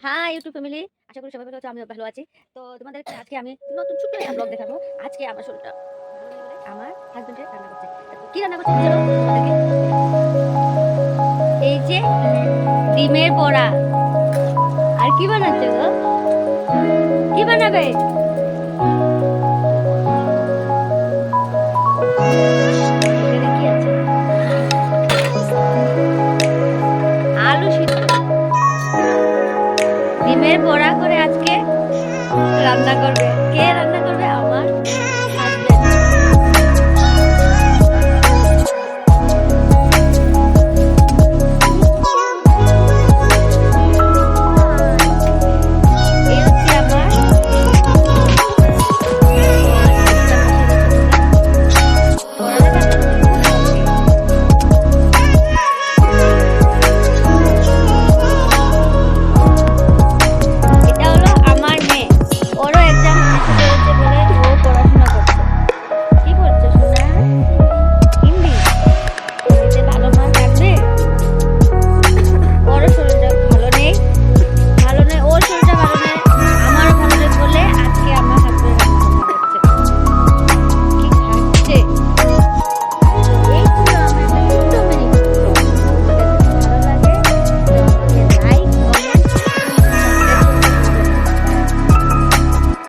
High YouTube family, আশা করি সবাই ভালো আছো। আমিও ভালো আছি। তো তোমাদেরকে আজকে আমি নতুন ছোট্ট একটা ব্লগ দেখাবো। আজকে আমার শরীরটা ভালো নেই বলে আমার হাসব্যান্ড রান্না করছে। তো কি রান্না করছে চলো তোমাদেরকে এই যে ডিমের বড়া। আর কি বানাচ্ছে গো? কি বানাবে? এখানে কি আছে? আলু সিদ্ধ, ডিমের বড়া করে আজকে রান্না করবে। কে রান্না